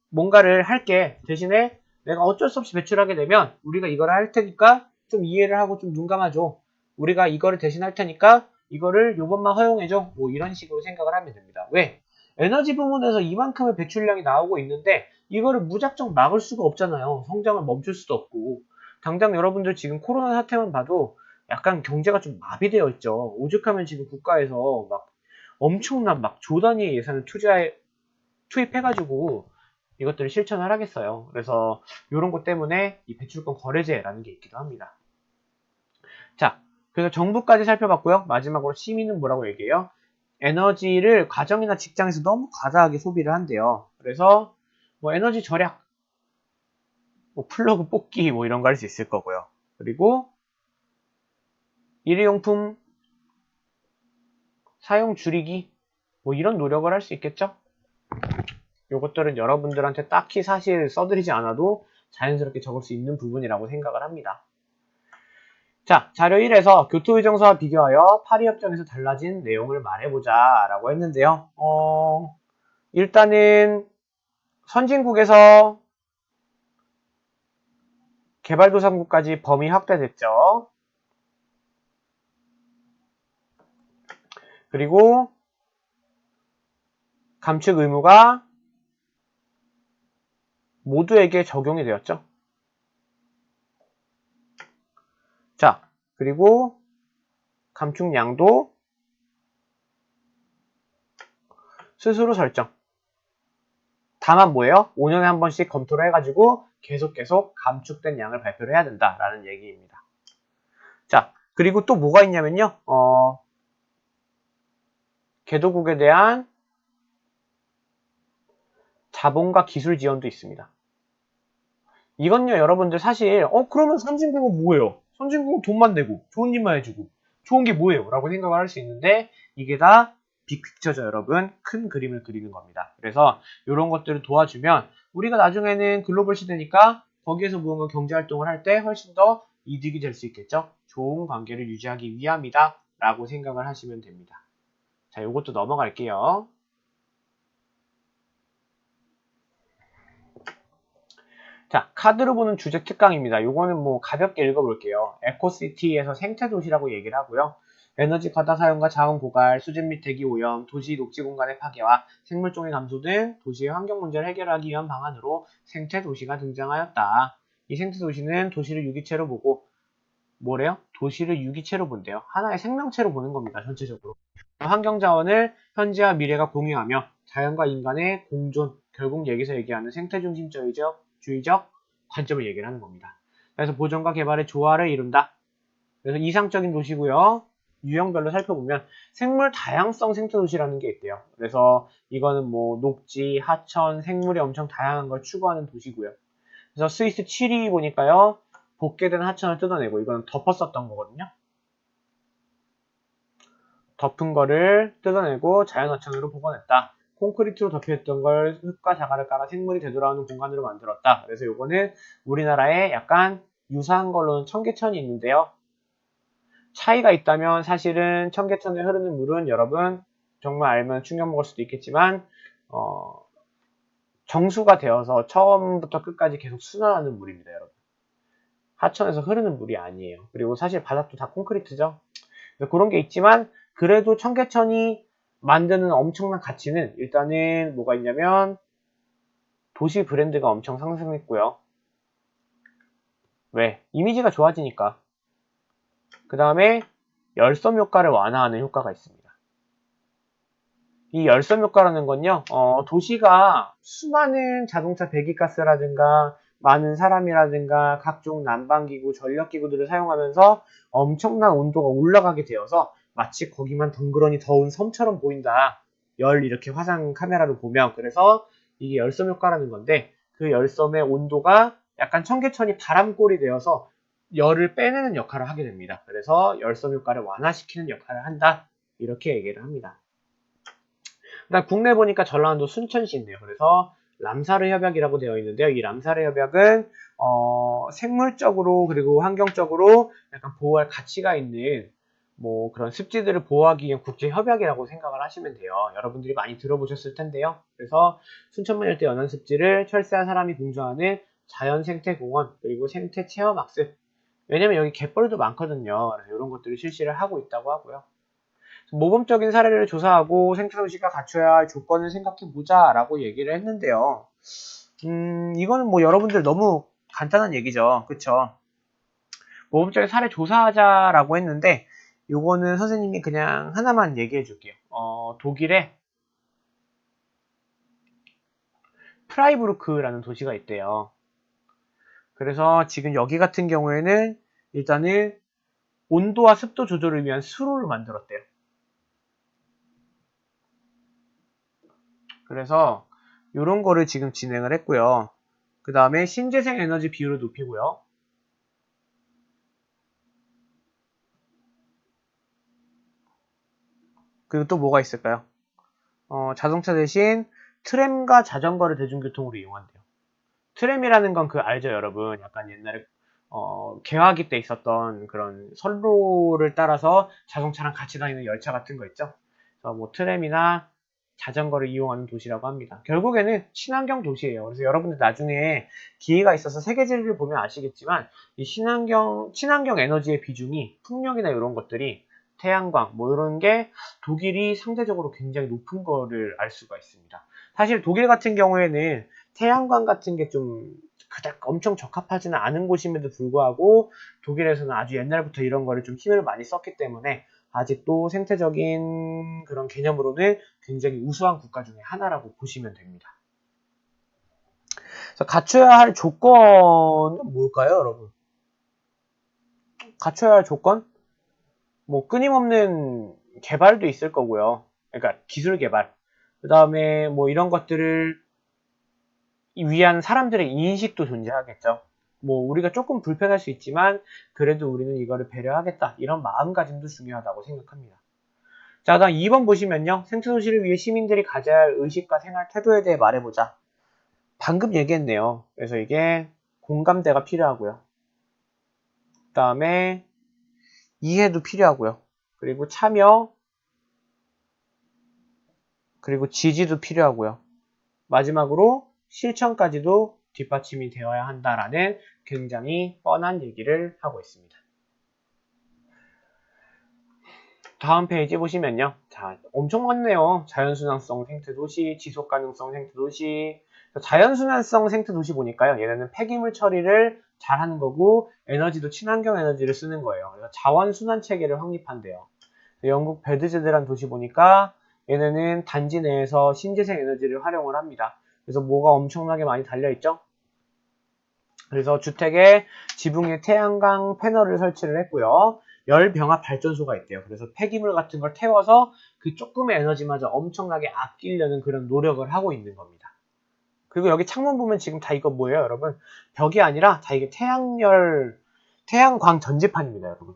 [SPEAKER 1] 뭔가를 할게. 대신에 내가 어쩔 수 없이 배출하게 되면 우리가 이걸 할 테니까 좀 이해를 하고 좀 눈 감아줘. 우리가 이거를 대신 할 테니까 이거를 요것만 허용해줘. 뭐 이런 식으로 생각을 하면 됩니다. 왜? 에너지 부문에서 이만큼의 배출량이 나오고 있는데 이거를 무작정 막을 수가 없잖아요. 성장을 멈출 수도 없고. 당장 여러분들 지금 코로나 사태만 봐도 약간 경제가 좀 마비되어 있죠. 오죽하면 지금 국가에서 막 엄청난 막 조 단위의 예산을 투입해가지고 이것들을 실천을 하겠어요. 그래서 이런 것 때문에 이 배출권 거래제라는 게 있기도 합니다. 자, 그래서 정부까지 살펴봤고요. 마지막으로 시민은 뭐라고 얘기해요? 에너지를 가정이나 직장에서 너무 과다하게 소비를 한대요. 그래서 뭐 에너지 절약, 뭐 플러그 뽑기 뭐 이런 거 할 수 있을 거고요. 그리고 일회용품 사용 줄이기 뭐 이런 노력을 할 수 있겠죠? 요것들은 여러분들한테 딱히 사실 써드리지 않아도 자연스럽게 적을 수 있는 부분이라고 생각을 합니다. 자, 자료 1에서 교토의정서와 비교하여 파리협정에서 달라진 내용을 말해보자 라고 했는데요. 일단은 선진국에서 개발도상국까지 범위 확대됐죠. 그리고 감축 의무가 모두에게 적용이 되었죠. 자, 그리고 감축량도 스스로 설정. 다만 뭐예요? 5년에 한 번씩 검토를 해가지고 계속 감축된 양을 발표를 해야 된다라는 얘기입니다. 자, 그리고 또 뭐가 있냐면요. 개도국에 대한 자본과 기술 지원도 있습니다. 이건요, 여러분들 사실 그러면 선진국은 뭐예요? 선진국은 돈만 내고 좋은 일만 해주고 좋은 게 뭐예요? 라고 생각을 할 수 있는데 이게 다 빅픽처죠, 여러분. 큰 그림을 그리는 겁니다. 그래서 이런 것들을 도와주면 우리가 나중에는 글로벌 시대니까 거기에서 무언가 경제활동을 할 때 훨씬 더 이득이 될 수 있겠죠. 좋은 관계를 유지하기 위함이다 라고 생각을 하시면 됩니다. 자, 요것도 넘어갈게요. 자, 카드로 보는 주제 특강입니다. 요거는 뭐 가볍게 읽어볼게요. 에코시티에서 생태도시라고 얘기를 하고요. 에너지 과다 사용과 자원 고갈, 수질 및 대기 오염, 도시 녹지 공간의 파괴와 생물종의 감소 등 도시의 환경 문제를 해결하기 위한 방안으로 생태도시가 등장하였다. 이 생태도시는 도시를 유기체로 보고 뭐래요? 도시를 유기체로 본대요. 하나의 생명체로 보는 겁니다. 전체적으로. 환경자원을 현재와 미래가 공유하며 자연과 인간의 공존, 결국 여기서 얘기하는 생태중심주의적 관점을 얘기를 하는 겁니다. 그래서 보존과 개발의 조화를 이룬다. 그래서 이상적인 도시고요. 유형별로 살펴보면 생물 다양성 생태도시라는 게 있대요. 그래서 이거는 뭐 녹지, 하천, 생물이 엄청 다양한 걸 추구하는 도시고요. 그래서 스위스 7위 보니까요. 볶게된 하천을 뜯어내고 이거는 덮었었던 거거든요. 덮은 거를 뜯어내고 자연하천으로 복원했다. 콘크리트로 덮여있던 걸 흙과 자갈을 깔아 생물이 되돌아오는 공간으로 만들었다. 그래서 요거는 우리나라에 약간 유사한 걸로는 청계천이 있는데요. 차이가 있다면 사실은 청계천에 흐르는 물은 여러분 정말 알면 충격 먹을 수도 있겠지만 정수가 되어서 처음부터 끝까지 계속 순환하는 물입니다, 여러분. 하천에서 흐르는 물이 아니에요. 그리고 사실 바닥도 다 콘크리트죠. 그런 게 있지만 그래도 청계천이 만드는 엄청난 가치는 일단은 뭐가 있냐면 도시 브랜드가 엄청 상승했고요. 왜? 이미지가 좋아지니까. 그 다음에 열섬 효과를 완화하는 효과가 있습니다. 이 열섬 효과라는 건요, 도시가 수많은 자동차 배기가스라든가 많은 사람이라든가 각종 난방기구, 전력기구들을 사용하면서 엄청난 온도가 올라가게 되어서 마치 거기만 덩그러니 더운 섬처럼 보인다. 열 이렇게 화상 카메라로 보면. 그래서 이게 열섬 효과라는 건데 그 열섬의 온도가 약간 청계천이 바람골이 되어서 열을 빼내는 역할을 하게 됩니다. 그래서 열섬 효과를 완화시키는 역할을 한다. 이렇게 얘기를 합니다. 그다음 국내 보니까 전라남도 순천시 있네요. 그래서 람사르 협약이라고 되어 있는데요. 이 람사르 협약은 생물적으로 그리고 환경적으로 약간 보호할 가치가 있는 뭐 그런 습지들을 보호하기 위한 국제 협약이라고 생각을 하시면 돼요. 여러분들이 많이 들어보셨을 텐데요. 그래서 순천만 일대 연안 습지를 철새와 사람이 공존하는 자연생태공원 그리고 생태체험학습 왜냐면 여기 갯벌도 많거든요. 그래서 이런 것들을 실시를 하고 있다고 하고요. 모범적인 사례를 조사하고 생태도시가 갖춰야 할 조건을 생각해보자 라고 얘기를 했는데요. 이거는 뭐 여러분들 너무 간단한 얘기죠. 그쵸? 모범적인 사례 조사하자라고 했는데 요거는 선생님이 그냥 하나만 얘기해 줄게요. 독일에 프라이부르크라는 도시가 있대요. 그래서 지금 여기 같은 경우에는 일단은 온도와 습도 조절을 위한 수로를 만들었대요. 그래서 이런 거를 지금 진행을 했고요. 그 다음에 신재생 에너지 비율을 높이고요. 그리고 또 뭐가 있을까요? 자동차 대신 트램과 자전거를 대중교통으로 이용한대요. 트램이라는 건 그 알죠, 여러분? 약간 옛날에 개화기 때 있었던 그런 선로를 따라서 자동차랑 같이 다니는 열차 같은 거 있죠? 그래서 뭐 트램이나 자전거를 이용하는 도시라고 합니다. 결국에는 친환경 도시예요. 그래서 여러분들 나중에 기회가 있어서 세계지를 보면 아시겠지만 이 친환경 에너지의 비중이 풍력이나 이런 것들이 태양광 뭐 이런 게 독일이 상대적으로 굉장히 높은 거를 알 수가 있습니다. 사실 독일 같은 경우에는 태양광 같은 게 좀 그닥 엄청 적합하지는 않은 곳임에도 불구하고 독일에서는 아주 옛날부터 이런 거를 좀 힘을 많이 썼기 때문에 아직도 생태적인 그런 개념으로는 굉장히 우수한 국가 중에 하나라고 보시면 됩니다. 그래서 갖춰야 할 조건은 뭘까요, 여러분? 갖춰야 할 조건? 뭐 끊임없는 개발도 있을 거고요. 그러니까 기술 개발. 그 다음에 뭐 이런 것들을 위한 사람들의 인식도 존재하겠죠. 뭐 우리가 조금 불편할 수 있지만 그래도 우리는 이거를 배려하겠다. 이런 마음가짐도 중요하다고 생각합니다. 자, 다음 2번 보시면요. 생태도시를 위해 시민들이 가져야 할 의식과 생활 태도에 대해 말해보자. 방금 얘기했네요. 그래서 이게 공감대가 필요하고요. 그 다음에 이해도 필요하고요. 그리고 참여, 그리고 지지도 필요하고요. 마지막으로 실천까지도 뒷받침이 되어야 한다라는 굉장히 뻔한 얘기를 하고 있습니다. 다음 페이지 보시면요. 자, 엄청 많네요. 자연순환성 생태도시, 지속가능성 생태도시. 자연순환성 생태도시 보니까요. 얘네는 폐기물 처리를 잘하는 거고 에너지도 친환경 에너지를 쓰는 거예요. 그래서 자원순환 체계를 확립한대요. 영국 베드제드란 도시 보니까 얘네는 단지 내에서 신재생 에너지를 활용을 합니다. 그래서 뭐가 엄청나게 많이 달려있죠? 그래서 주택에 지붕에 태양광 패널을 설치를 했고요. 열병합 발전소가 있대요. 그래서 폐기물 같은 걸 태워서 그 조금의 에너지마저 엄청나게 아끼려는 그런 노력을 하고 있는 겁니다. 그리고 여기 창문 보면 지금 다 이거 뭐예요, 여러분? 벽이 아니라 다 이게 태양광 전지판입니다, 여러분.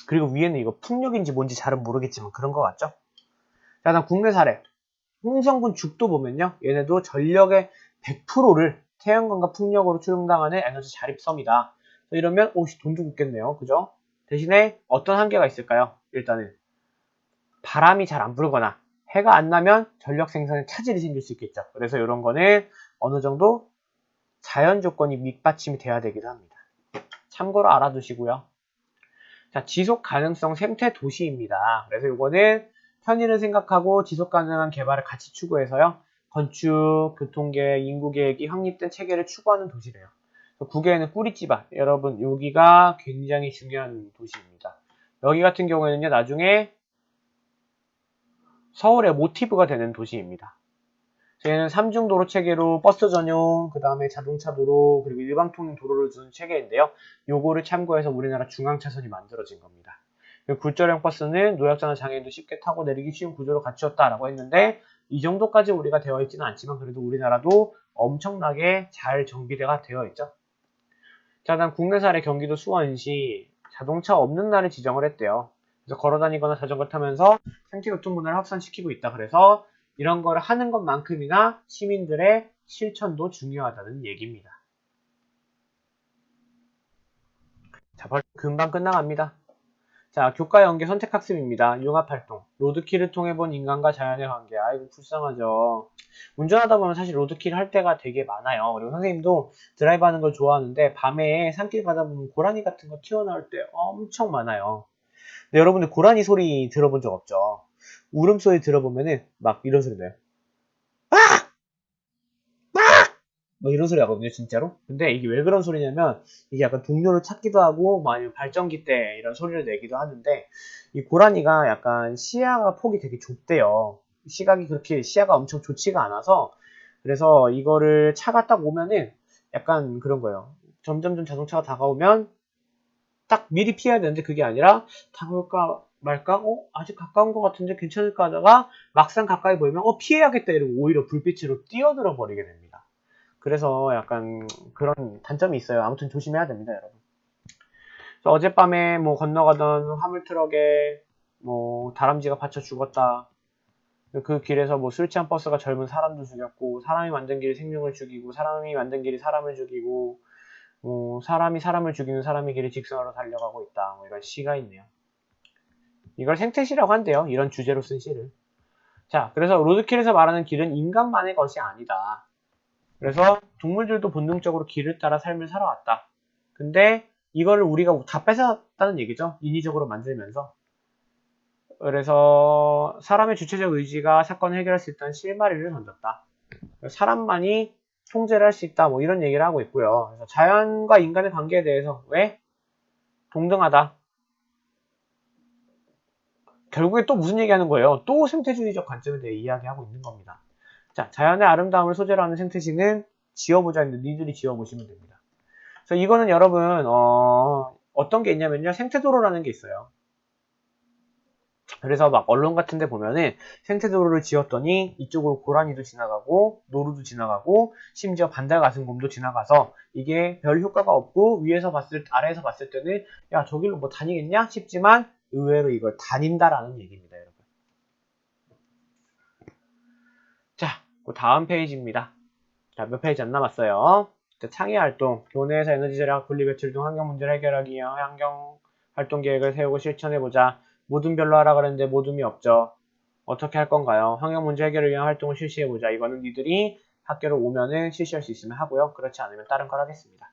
[SPEAKER 1] 그리고 위에는 이거 풍력인지 뭔지 잘은 모르겠지만 그런 것 같죠? 자, 다음 국내 사례. 홍성군 죽도 보면요. 얘네도 전력의 100%를 태양광과 풍력으로 충당하는 에너지 자립섬이다. 이러면 오씨 돈도 굳겠네요. 그죠? 대신에 어떤 한계가 있을까요? 일단은 바람이 잘 안 불거나 해가 안 나면 전력 생산에 차질이 생길 수 있겠죠. 그래서 이런 거는 어느 정도 자연 조건이 밑받침이 돼야 되기도 합니다. 참고로 알아두시고요. 자, 지속 가능성 생태 도시입니다. 그래서 이거는 편의를 생각하고 지속 가능한 개발을 같이 추구해서요. 건축, 교통계획, 인구계획이 확립된 체계를 추구하는 도시래요. 국외에는 꾸리찌바, 여러분 여기가 굉장히 중요한 도시입니다. 여기 같은 경우에는요, 나중에 서울의 모티브가 되는 도시입니다. 저희는 3중 도로 체계로 버스 전용, 그 다음에 자동차 도로, 그리고 일반 통행 도로를 주는 체계인데요. 요거를 참고해서 우리나라 중앙차선이 만들어진 겁니다. 굴절형 버스는 노약자나 장애인도 쉽게 타고 내리기 쉬운 구조로 갖추었다라고 했는데 이 정도까지 우리가 되어 있지는 않지만 그래도 우리나라도 엄청나게 잘 정비가 되어 있죠. 자, 다음 국내 사례 경기도 수원시 자동차 없는 날을 지정을 했대요. 그래서 걸어다니거나 자전거 타면서 생태교통 문화를 확산시키고 있다. 그래서 이런 걸 하는 것만큼이나 시민들의 실천도 중요하다는 얘기입니다. 자, 벌써 금방 끝나갑니다. 자, 교과 연계 선택학습입니다. 융합활동. 로드킬을 통해 본 인간과 자연의 관계. 아이고, 불쌍하죠. 운전하다 보면 사실 로드킬 할 때가 되게 많아요. 그리고 선생님도 드라이브 하는 걸 좋아하는데 밤에 산길 가다 보면 고라니 같은 거 튀어나올 때 엄청 많아요. 근데 여러분들 고라니 소리 들어본 적 없죠? 울음소리 들어보면은 막 이런 소리 나요. 뭐 이런 소리 하거든요, 진짜로. 근데 이게 왜 그런 소리냐면 이게 약간 동료를 찾기도 하고 뭐 아니면 발전기 때 이런 소리를 내기도 하는데 이 고라니가 약간 시야가 폭이 되게 좁대요. 시각이 그렇게 시야가 엄청 좋지가 않아서 그래서 이거를 차가 딱 오면은 약간 그런 거예요. 점점점 자동차가 다가오면 딱 미리 피해야 되는데 그게 아니라 다가올까 말까? 아직 가까운 것 같은데 괜찮을까 하다가 막상 가까이 보이면 피해야겠다 이러고 오히려 불빛으로 뛰어들어 버리게 됩니다. 그래서 약간 그런 단점이 있어요. 아무튼 조심해야 됩니다, 여러분. 어젯밤에 뭐 건너가던 화물트럭에 뭐 다람쥐가 받쳐 죽었다. 그 길에서 뭐 술 취한 버스가 젊은 사람도 죽였고 사람이 만든 길이 생명을 죽이고 사람이 만든 길이 사람을 죽이고 뭐 사람이 사람을 죽이는 사람의 길이 직선으로 달려가고 있다. 뭐 이런 시가 있네요. 이걸 생태시라고 한대요. 이런 주제로 쓴 시를. 자, 그래서 로드킬에서 말하는 길은 인간만의 것이 아니다. 그래서 동물들도 본능적으로 길을 따라 삶을 살아왔다. 근데 이거를 우리가 다 뺏어왔다는 얘기죠. 인위적으로 만들면서. 그래서 사람의 주체적 의지가 사건을 해결할 수 있다는 실마리를 던졌다. 사람만이 통제를 할 수 있다. 뭐 이런 얘기를 하고 있고요. 그래서 자연과 인간의 관계에 대해서 왜? 동등하다. 결국에 또 무슨 얘기하는 거예요? 또 생태주의적 관점에 대해 이야기하고 있는 겁니다. 자, 자연의 아름다움을 소재로 하는 생태식은 지어보자 했는데 니들이 지어보시면 됩니다. 그래서 이거는 여러분 어떤 게 있냐면요. 생태도로라는 게 있어요. 그래서 막 언론 같은 데 보면은 생태도로를 지었더니 이쪽으로 고라니도 지나가고 노루도 지나가고 심지어 반달가슴곰도 지나가서 이게 별 효과가 없고 아래에서 봤을 때는 야 저길로 뭐 다니겠냐 싶지만 의외로 이걸 다닌다라는 얘기입니다, 여러분. 자, 그 다음 페이지입니다. 자, 몇 페이지 안 남았어요. 자, 창의활동, 교내에서 에너지 절약, 분리 배출 등 환경 문제를 해결하기 위한 환경 활동 계획을 세우고 실천해보자. 모둠별로 하라 그랬는데 모둠이 없죠. 어떻게 할 건가요? 환경 문제 해결을 위한 활동을 실시해보자. 이거는 니들이 학교로 오면은 실시할 수 있으면 하고요. 그렇지 않으면 다른 걸 하겠습니다.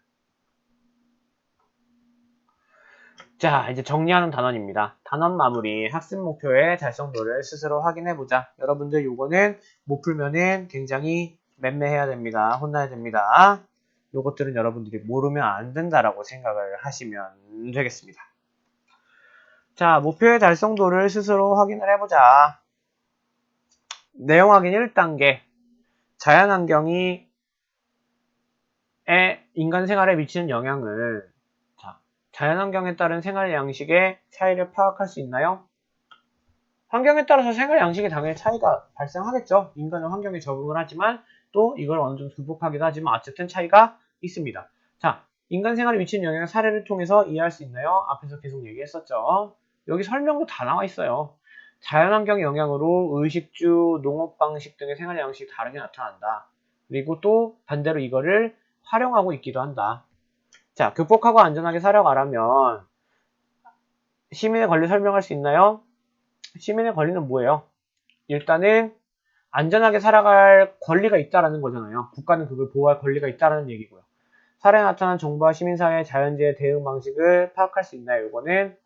[SPEAKER 1] 자, 이제 정리하는 단원입니다. 단원 마무리, 학습 목표의 달성도를 스스로 확인해보자. 여러분들 요거는 못 풀면은 굉장히 맴매해야 됩니다. 혼나야 됩니다. 요것들은 여러분들이 모르면 안 된다라고 생각을 하시면 되겠습니다. 자, 목표의 달성도를 스스로 확인을 해보자. 내용 확인 1단계. 자연환경이 인간 생활에 미치는 영향을 자연환경에 따른 생활 양식의 차이를 파악할 수 있나요? 환경에 따라서 생활 양식에 당연히 차이가 발생하겠죠. 인간은 환경에 적응을 하지만 또 이걸 어느 정도 극복하기도 하지만 어쨌든 차이가 있습니다. 자, 인간 생활에 미치는 영향을 사례를 통해서 이해할 수 있나요? 앞에서 계속 얘기했었죠. 여기 설명도 다 나와 있어요. 자연환경의 영향으로 의식주, 농업 방식 등의 생활 양식이 다르게 나타난다. 그리고 또 반대로 이거를 활용하고 있기도 한다. 자, 극복하고 안전하게 살아가려면 시민의 권리 설명할 수 있나요? 시민의 권리는 뭐예요? 일단은 안전하게 살아갈 권리가 있다라는 거잖아요. 국가는 그걸 보호할 권리가 있다라는 얘기고요. 사례에 나타난 정부와 시민사회의 자연재해 대응 방식을 파악할 수 있나요? 요거는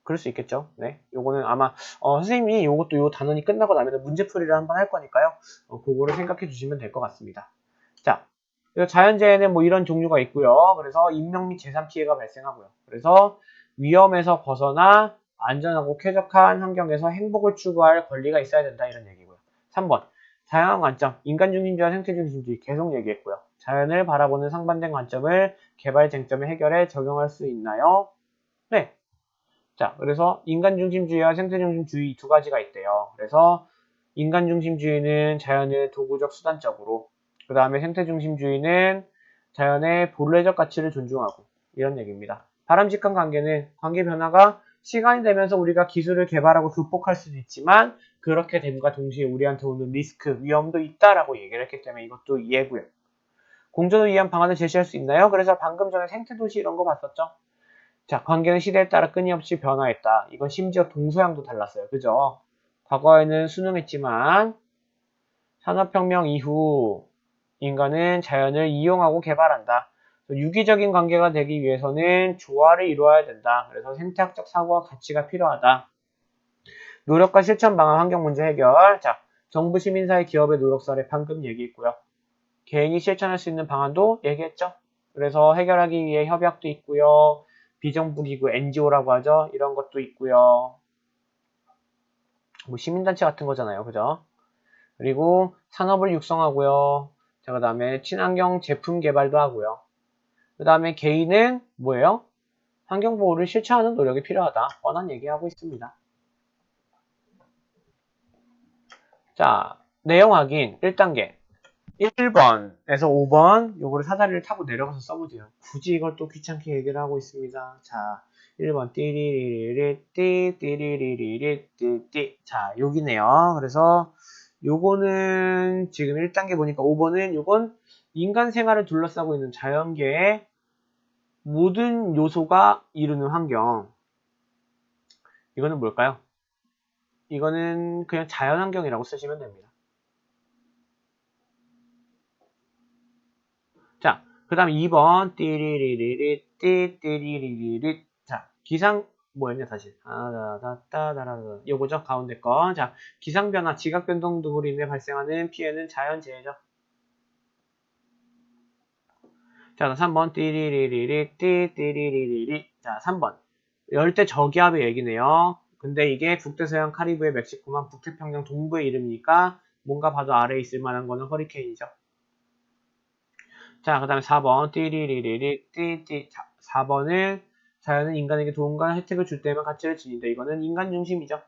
[SPEAKER 1] 그럴 수 있겠죠. 네, 요거는 아마 선생님이 요것도 요 단원이 끝나고 나면 문제풀이를 한번 할 거니까요. 그거를 생각해 주시면 될 것 같습니다. 자, 자연재해는 뭐 이런 종류가 있고요. 그래서 인명 및 재산 피해가 발생하고요. 그래서 위험에서 벗어나 안전하고 쾌적한 환경에서 행복을 추구할 권리가 있어야 된다 이런 얘기고요. 3번 다양한 관점, 인간 중심주의와 생태 중심주의 계속 얘기했고요. 자연을 바라보는 상반된 관점을 개발 쟁점에 해결해 적용할 수 있나요? 네. 자, 그래서 인간 중심주의와 생태 중심주의 두 가지가 있대요. 그래서 인간 중심주의는 자연을 도구적 수단적으로, 그 다음에 생태 중심주의는 자연의 본래적 가치를 존중하고 이런 얘기입니다. 바람직한 관계는 관계 변화가 시간이 되면서 우리가 기술을 개발하고 극복할 수도 있지만 그렇게 됨과 동시에 우리한테 오는 리스크, 위험도 있다라고 얘기를 했기 때문에 이것도 이해고요. 공존을 위한 방안을 제시할 수 있나요? 그래서 방금 전에 생태도시 이런 거 봤었죠? 자, 관계는 시대에 따라 끊임없이 변화했다. 이건 심지어 동서양도 달랐어요. 그죠? 과거에는 순응했지만 산업혁명 이후 인간은 자연을 이용하고 개발한다. 유기적인 관계가 되기 위해서는 조화를 이루어야 된다. 그래서 생태학적 사고와 가치가 필요하다. 노력과 실천 방안 환경 문제 해결. 자, 정부, 시민사회, 기업의 노력 사례 방금 얘기했고요. 개인이 실천할 수 있는 방안도 얘기했죠. 그래서 해결하기 위해 협약도 있고요. 비정부기구 NGO라고 하죠. 이런 것도 있고요. 뭐 시민단체 같은 거잖아요. 그죠? 그리고 산업을 육성하고요. 자, 그 다음에 친환경 제품 개발도 하고요. 그 다음에 개인은 뭐예요? 환경보호를 실천하는 노력이 필요하다. 뻔한 얘기하고 있습니다. 자, 내용 확인 1단계. 1번에서 5번 요거를 사다리를 타고 내려가서 써보세요. 굳이 이걸 또 귀찮게 얘기를 하고 있습니다. 자, 1번 띠리리리리 띠리리리리 띠띠. 자, 여기네요. 그래서 요거는 지금 1단계 보니까 5번은 요건 인간 생활을 둘러싸고 있는 자연계의 모든 요소가 이루는 환경. 이거는 뭘까요? 이거는 그냥 자연환경이라고 쓰시면 됩니다. 자, 그 다음 2번 띠리리리리 띠띠리리리. 자, 기상 뭐였냐 다시 따다다다다다 요거죠 가운데 거. 자, 기상변화 지각변동 등으로 인해 발생하는 피해는 자연재해죠. 자, 3번 띠리리리리 띠띠리리리리. 자, 3번 열대 저기압의 얘기네요. 근데 이게 북대서양 카리브해 멕시코만 북태평양 동부의 이름이니까 뭔가 봐도 아래에 있을 만한 거는 허리케인이죠. 자, 그 다음에 4번 띠리리리리 띠띠. 자, 4번을 자연은 인간에게 도움과 혜택을 줄 때만 가치를 지닌다. 이거는 인간 중심이죠.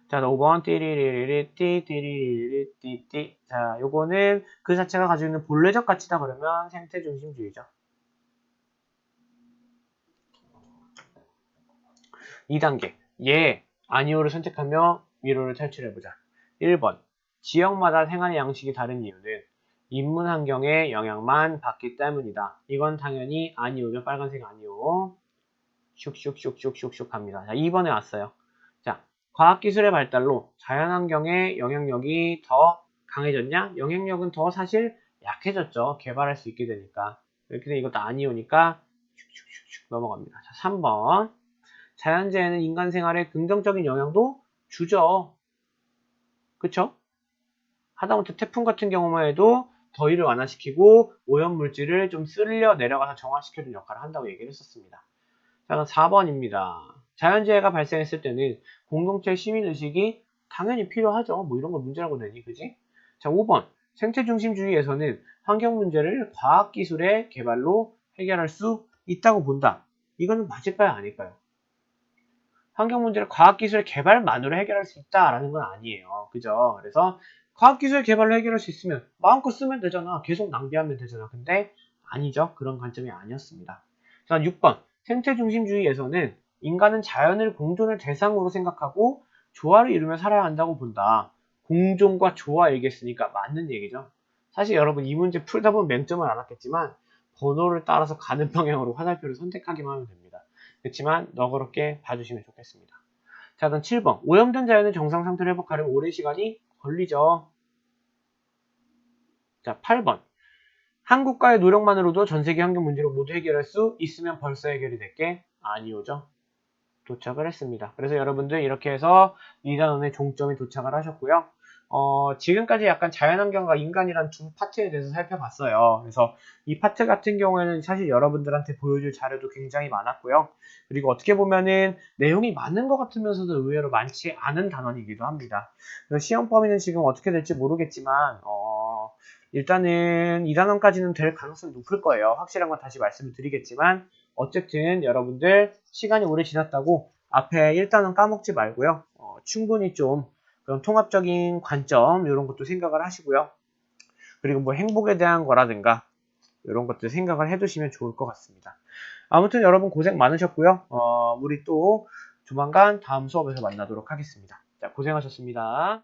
[SPEAKER 1] 자, 5번 띠리리리리 띠띠리리리 띠띠. 자, 요거는 그 자체가 가지고 있는 본래적 가치다 그러면 생태 중심주의죠. 2단계. 예, 아니오를 선택하며 미로를 탈출해보자. 1번. 지역마다 생활의 양식이 다른 이유는 인문 환경의 영향만 받기 때문이다. 이건 당연히 아니오죠. 빨간색 아니오. 슉슉슉슉슉슉 합니다. 자, 2번에 왔어요. 자, 과학기술의 발달로 자연환경의 영향력이 더 강해졌냐? 영향력은 더 사실 약해졌죠. 개발할 수 있게 되니까. 이렇게 되면 이것도 아니오니까 슉슉슉슉 넘어갑니다. 자, 3번. 자연재해는 인간 생활에 긍정적인 영향도 주죠. 그쵸? 하다못해 태풍 같은 경우만 해도 더위를 완화시키고 오염물질을 좀 쓸려 내려가서 정화시켜주는 역할을 한다고 얘기를 했었습니다. 자, 4번입니다. 자연재해가 발생했을 때는 공동체 시민의식이 당연히 필요하죠. 뭐 이런 거 문제라고 되니, 그지? 자, 5번. 생태중심주의에서는 환경 문제를 과학기술의 개발로 해결할 수 있다고 본다. 이거는 맞을까요? 아닐까요? 환경 문제를 과학기술 개발만으로 해결할 수 있다라는 건 아니에요. 그죠? 그래서 과학기술 개발로 해결할 수 있으면 마음껏 쓰면 되잖아. 계속 낭비하면 되잖아. 근데 아니죠. 그런 관점이 아니었습니다. 자, 6번. 생태중심주의에서는 인간은 자연을 공존의 대상으로 생각하고 조화를 이루며 살아야 한다고 본다. 공존과 조화 얘기했으니까 맞는 얘기죠. 사실 여러분 이 문제 풀다 보면 맹점을 알았겠지만 번호를 따라서 가는 방향으로 화살표를 선택하기만 하면 됩니다. 그렇지만 너그럽게 봐주시면 좋겠습니다. 자, 그럼 7번. 오염된 자연의 정상 상태를 회복하려면 오랜 시간이 걸리죠. 자, 8번. 한국과의 노력만으로도 전 세계 환경 문제를 모두 해결할 수 있으면 벌써 해결이 될게 아니오죠. 도착을 했습니다. 그래서 여러분들 이렇게 해서 2단원의 종점에 도착을 하셨고요. 지금까지 약간 자연환경과 인간이란 두 파트에 대해서 살펴봤어요. 그래서 이 파트 같은 경우에는 사실 여러분들한테 보여줄 자료도 굉장히 많았고요. 그리고 어떻게 보면은 내용이 많은 것 같으면서도 의외로 많지 않은 단원이기도 합니다. 시험 범위는 지금 어떻게 될지 모르겠지만, 일단은 2단원까지는 될 가능성이 높을 거예요. 확실한 건 다시 말씀을 드리겠지만, 어쨌든 여러분들 시간이 오래 지났다고 앞에 1단원 까먹지 말고요. 충분히 좀 그런 통합적인 관점 이런 것도 생각을 하시고요. 그리고 뭐 행복에 대한 거라든가 이런 것들 생각을 해두시면 좋을 것 같습니다. 아무튼 여러분 고생 많으셨고요. 우리 또 조만간 다음 수업에서 만나도록 하겠습니다. 자, 고생하셨습니다.